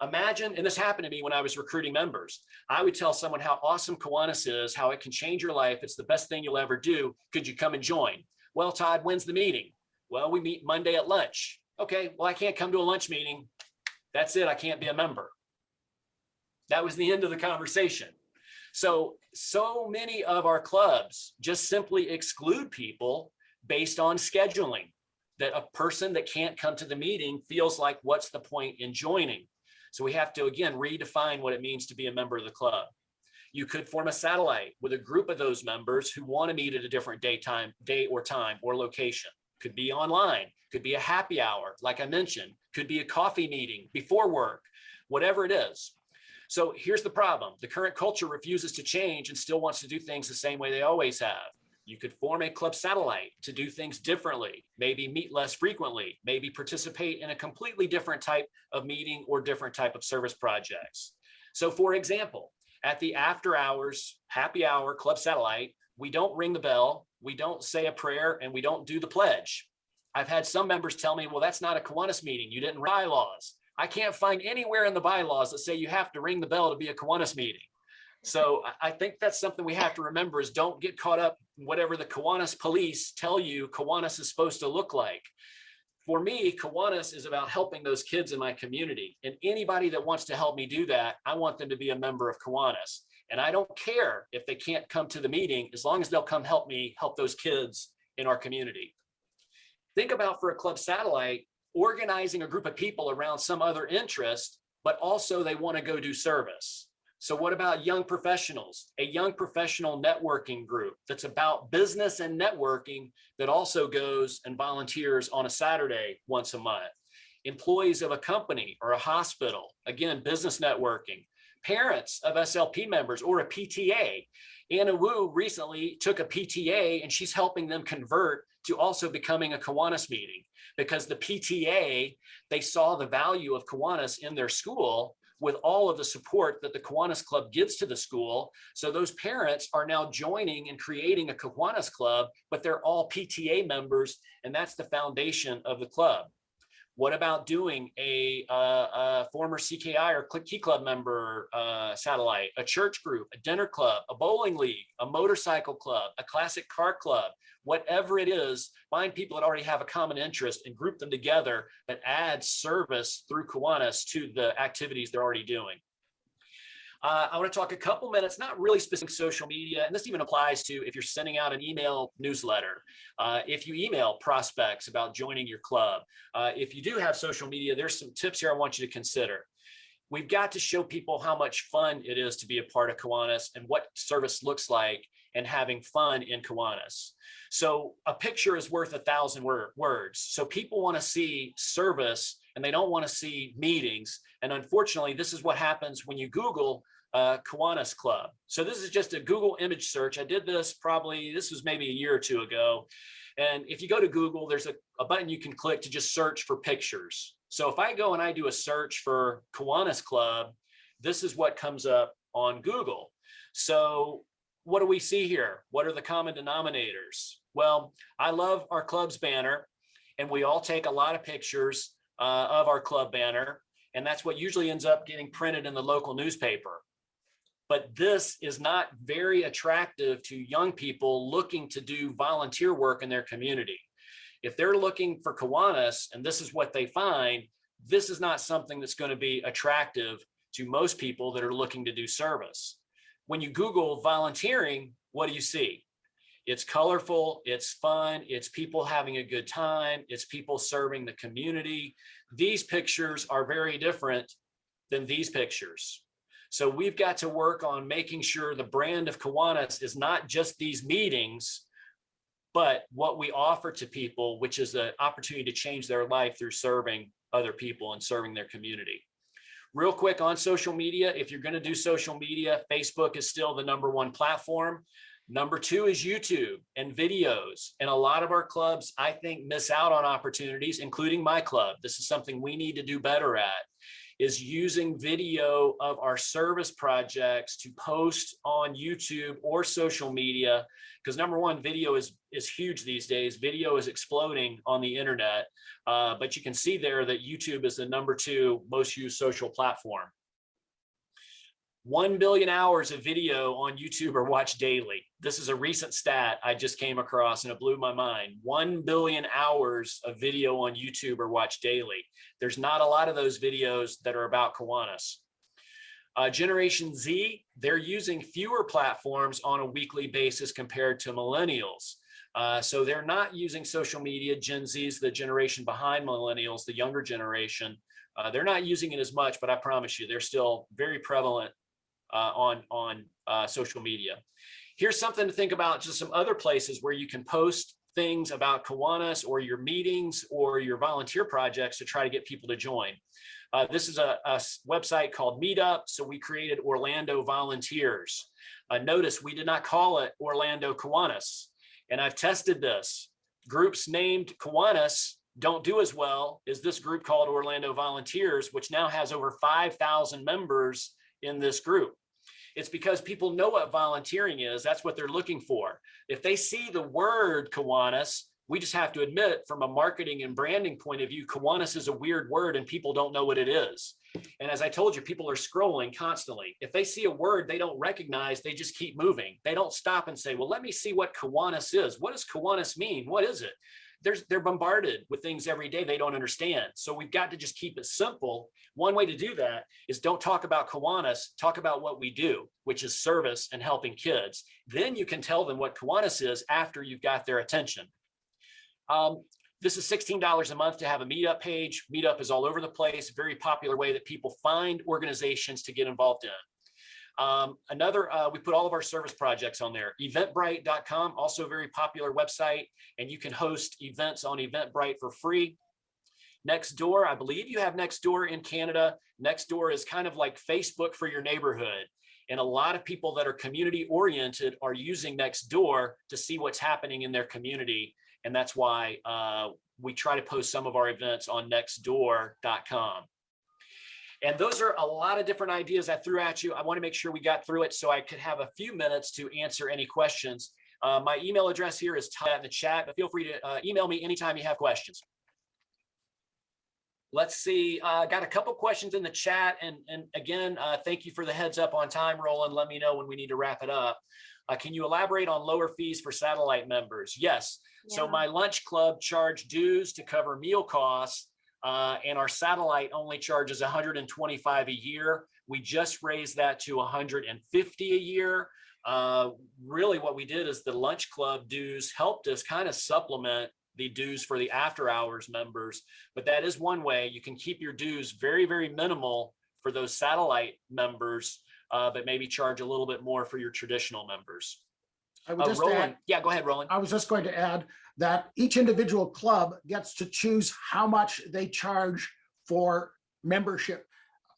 Imagine, and this happened to me when I was recruiting members, I would tell someone how awesome Kiwanis is, how it can change your life. It's the best thing you'll ever do. Could you come and join? Well, Todd, when's the meeting? Well, we meet Monday at lunch. Okay, well, I can't come to a lunch meeting. That's it. I can't be a member. That was the end of the conversation. So many of our clubs just simply exclude people based on scheduling, that a person that can't come to the meeting feels like, what's the point in joining? So we have to, again, redefine what it means to be a member of the club. You could form a satellite with a group of those members who want to meet at a different date or time or location. Could be online, could be a happy hour, like I mentioned, could be a coffee meeting before work, whatever it is. So here's the problem. The current culture refuses to change and still wants to do things the same way they always have. You could form a club satellite to do things differently, maybe meet less frequently, maybe participate in a completely different type of meeting or different type of service projects. So for example, at the after hours happy hour club satellite, we don't ring the bell, we don't say a prayer, and we don't do the pledge. I've had some members tell me, well, that's not a Kiwanis meeting. You didn't write bylaws. I can't find anywhere in the bylaws that say you have to ring the bell to be a Kiwanis meeting. So I think that's something we have to remember, is don't get caught up in whatever the Kiwanis police tell you Kiwanis is supposed to look like. For me, Kiwanis is about helping those kids in my community. And anybody that wants to help me do that, I want them to be a member of Kiwanis. And I don't care if they can't come to the meeting, as long as they'll come help me help those kids in our community. Think about, for a club satellite, organizing a group of people around some other interest, but also they want to go do service. So what about young professionals? A young professional networking group that's about business and networking that also goes and volunteers on a Saturday once a month. Employees of a company or a hospital, again, business networking. Parents of SLP members or a PTA. Anna Wu recently took a PTA and she's helping them convert to also becoming a Kiwanis meeting, because the PTA, they saw the value of Kiwanis in their school with all of the support that the Kiwanis Club gives to the school. So those parents are now joining and creating a Kiwanis Club, but they're all PTA members, and that's the foundation of the club. What about doing a former CKI or Key Club member satellite, a church group, a dinner club, a bowling league, a motorcycle club, a classic car club, whatever it is, find people that already have a common interest and group them together that add service through Kiwanis to the activities they're already doing. I want to talk a couple minutes, not really specific social media, and this even applies to if you're sending out an email newsletter, if you email prospects about joining your club. If you do have social media, there's some tips here I want you to consider. We've got to show people how much fun it is to be a part of Kiwanis and what service looks like and having fun in Kiwanis. So a picture is worth 1,000 words. So people want to see service and they don't want to see meetings. And unfortunately, this is what happens when you Google Kiwanis Club. So this is just a Google image search. I did this this was maybe a year or two ago. And if you go to Google, there's a button you can click to just search for pictures. So if I go and I do a search for Kiwanis Club, this is what comes up on Google. So what do we see here? What are the common denominators? Well, I love our club's banner, and we all take a lot of pictures of our club banner, and that's what usually ends up getting printed in the local newspaper. But this is not very attractive to young people looking to do volunteer work in their community. If they're looking for Kiwanis and this is what they find, this is not something that's going to be attractive to most people that are looking to do service. When you Google volunteering, what do you see? It's colorful, it's fun, it's people having a good time, it's people serving the community. These pictures are very different than these pictures. So we've got to work on making sure the brand of Kiwanis is not just these meetings, but what we offer to people, which is an opportunity to change their life through serving other people and serving their community. Real quick on social media, if you're going to do social media, Facebook is still the #1 platform. Number 2 is YouTube and videos. And a lot of our clubs, I think, miss out on opportunities, including my club. This is something we need to do better at. is using video of our service projects to post on YouTube or social media. Because number one, video is huge these days. Video is exploding on the internet. But you can see there that YouTube is the number 2 most used social platform. 1 billion hours of video on YouTube are watched daily. This is a recent stat I just came across and it blew my mind. 1 billion hours of video on YouTube are watched daily. There's not a lot of those videos that are about Kiwanis. Generation Z, they're using fewer platforms on a weekly basis compared to millennials. So they're not using social media. Gen Z is the generation behind millennials, the younger generation. They're not using it as much, but I promise you, they're still very prevalent on social media. Here's something to think about, just some other places where you can post things about Kiwanis or your meetings or your volunteer projects to try to get people to join. This is a website called Meetup. So we created Orlando Volunteers. Notice we did not call it Orlando Kiwanis. And I've tested this. Groups named Kiwanis don't do as well as this group called Orlando Volunteers, which now has over 5,000 members in this group. It's because people know what volunteering is. That's what they're looking for. If they see the word Kiwanis, we just have to admit from a marketing and branding point of view, Kiwanis is a weird word and people don't know what it is. And as I told you, people are scrolling constantly. If they see a word they don't recognize, they just keep moving. They don't stop and say, well, let me see what Kiwanis is. What does Kiwanis mean? What is it? They're bombarded with things every day they don't understand. So we've got to just keep it simple. One way to do that is don't talk about Kiwanis, talk about what we do, which is service and helping kids. Then you can tell them what Kiwanis is after you've got their attention. This is $16 a month to have a Meetup page. Meetup is all over the place, very popular way that people find organizations to get involved in. We put all of our service projects on there. Eventbrite.com, also a very popular website, and you can host events on Eventbrite for free. Nextdoor, I believe you have Nextdoor in Canada. Nextdoor is kind of like Facebook for your neighborhood. And a lot of people that are community oriented are using Nextdoor to see what's happening in their community. And that's why we try to post some of our events on nextdoor.com. And those are a lot of different ideas I threw at you. I want to make sure we got through it so I could have a few minutes to answer any questions. My email address here is in the chat, but feel free to email me anytime you have questions. Let's see, got a couple questions in the chat. And again, thank you for the heads up on time, Roland. Let me know when we need to wrap it up. Can you elaborate on lower fees for satellite members? Yes. Yeah. So my lunch club charged dues to cover meal costs. And our satellite only charges $125 a year. We just raised that to $150 a year. Really what we did is the lunch club dues helped us kind of supplement the dues for the after hours members. But that is one way you can keep your dues very, very minimal for those satellite members, but maybe charge a little bit more for your traditional members. I would just Roland, add, yeah, go ahead, Roland. I was just going to add that each individual club gets to choose how much they charge for membership.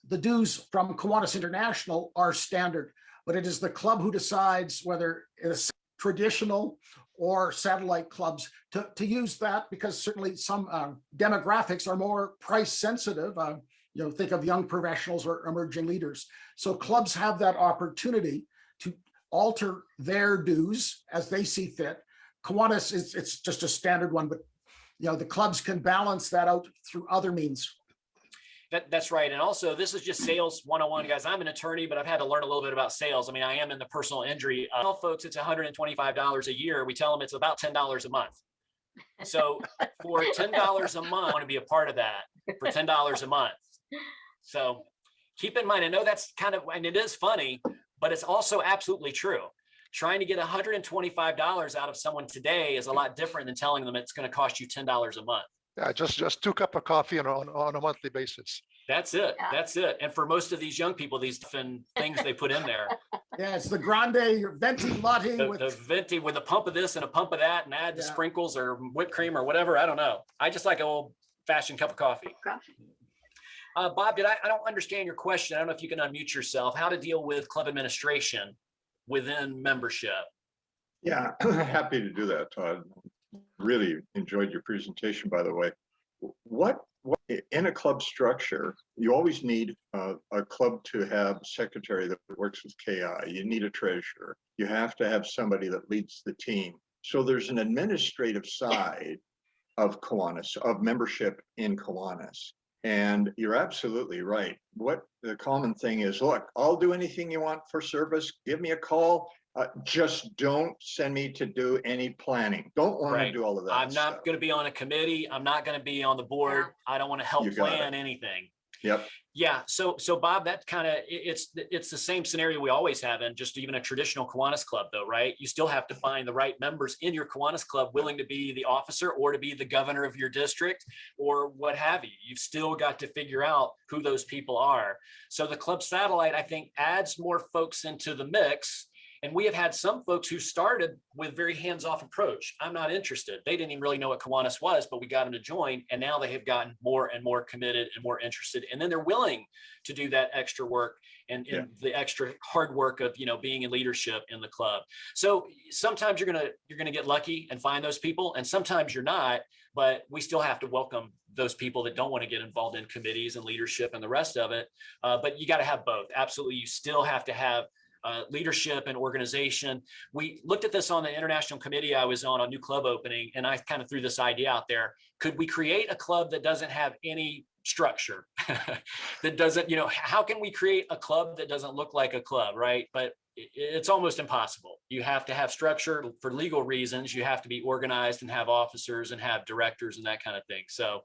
The dues from Kiwanis International are standard, but it is the club who decides whether it's traditional or satellite clubs to use that, because certainly some demographics are more price sensitive. Think of young professionals or emerging leaders. So clubs have that opportunity to alter their dues as they see fit. Kiwanis it's just a standard one, but the clubs can balance that out through other means. That's right. And also, this is just sales 101, guys. I'm an attorney, but I've had to learn a little bit about sales. I mean, I am in the personal injury. I tell folks it's $125 a year. We tell them it's about $10 a month. So for $10 a month, I want to be a part of that for $10 a month. So keep in mind, I know that's kind of, and it is funny, but it's also absolutely true. Trying to get $125 out of someone today is a lot different than telling them it's going to cost you $10 a month. Yeah, just 2 cups of coffee on a monthly basis. That's it. Yeah. That's it. And for most of these young people, these different things they put in there. Yeah, it's the grande venti latte the venti with a pump of this and a pump of that, and add the sprinkles or whipped cream or whatever. I don't know. I just like an old-fashioned cup of coffee. Bob, I don't understand your question. I don't know if you can unmute yourself. How to deal with club administration within membership? Yeah, happy to do that, Todd. Really enjoyed your presentation, by the way. What in a club structure, you always need a club to have a secretary that works with KI. You need a treasurer. You have to have somebody that leads the team. So there's an administrative side of Kiwanis, of membership in Kiwanis. And you're absolutely right. What the common thing is, look, I'll do anything you want for service. Give me a call. Just don't send me to do any planning. Don't want to do all of that. I'm not going to be on a committee. I'm not going to be on the board. I don't want to help plan anything. Yep. Yeah. So Bob, that kind of, it's the same scenario we always have in just even a traditional Kiwanis club though, right? You still have to find the right members in your Kiwanis club willing to be the officer or to be the governor of your district or what have you. You've still got to figure out who those people are. So the club satellite, I think, adds more folks into the mix. And we have had some folks who started with very hands-off approach. I'm not interested. They didn't even really know what Kiwanis was, but we got them to join. And now they have gotten more and more committed and more interested. And then they're willing to do that extra work and the extra hard work of, being in leadership in the club. So sometimes you're gonna get lucky and find those people, and sometimes you're not. But we still have to welcome those people that don't want to get involved in committees and leadership and the rest of it. But you got to have both. Absolutely, you still have to have leadership and organization. We looked at this on the international committee I was on new club opening, and I kind of threw this idea out there. Could we create a club that doesn't have any structure? That doesn't, how can we create a club that doesn't look like a club, right? But it's almost impossible. You have to have structure for legal reasons. You have to be organized and have officers and have directors and that kind of thing. So,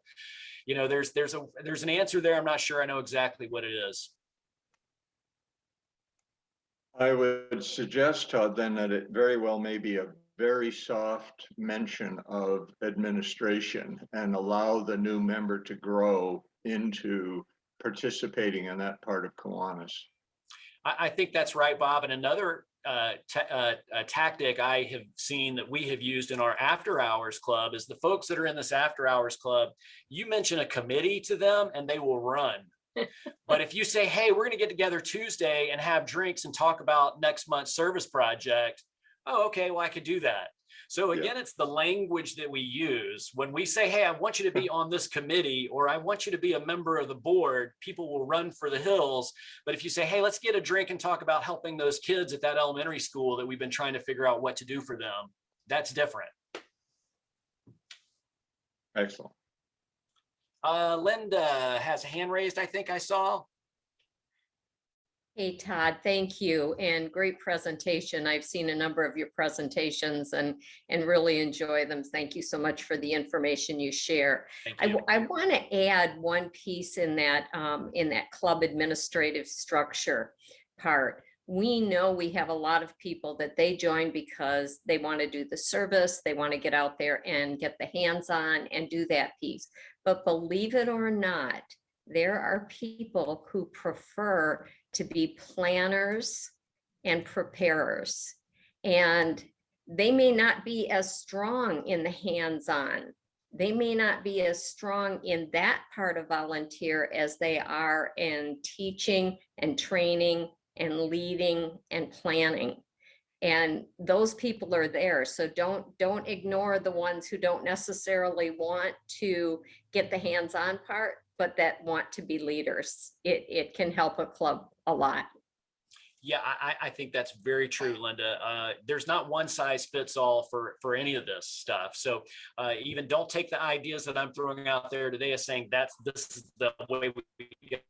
there's an answer there. I'm not sure I know exactly what it is. I would suggest, Todd, then that it very well may be a very soft mention of administration and allow the new member to grow into participating in that part of Kiwanis. I think that's right, Bob. And another tactic I have seen that we have used in our after hours club is the folks that are in this after hours club, you mention a committee to them and they will run. But if you say, hey, we're going to get together Tuesday and have drinks and talk about next month's service project. Oh, okay, well, I could do that. So again, it's the language that we use. When we say, hey, I want you to be on this committee, or I want you to be a member of the board, people will run for the hills. But if you say, hey, let's get a drink and talk about helping those kids at that elementary school that we've been trying to figure out what to do for them, that's different. Excellent. Linda has a hand raised, I think I saw. Hey, Todd, thank you. And great presentation. I've seen a number of your presentations and really enjoy them. Thank you so much for the information you share. I want to add one piece in that club administrative structure part. We know we have a lot of people that they join because they want to do the service. They want to get out there and get the hands on and do that piece. But believe it or not, there are people who prefer to be planners and preparers, and they may not be as strong in the hands-on. They may not be as strong in that part of volunteer as they are in teaching and training and leading and planning. And those people are there. So don't ignore the ones who don't necessarily want to get the hands-on part, but that want to be leaders. It can help a club a lot. Yeah, I think that's very true, Linda. There's not one size fits all for any of this stuff. So even don't take the ideas that I'm throwing out there today as saying this is the way we get.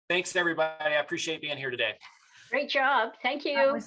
Thanks, everybody. I appreciate being here today. Great job. Thank you.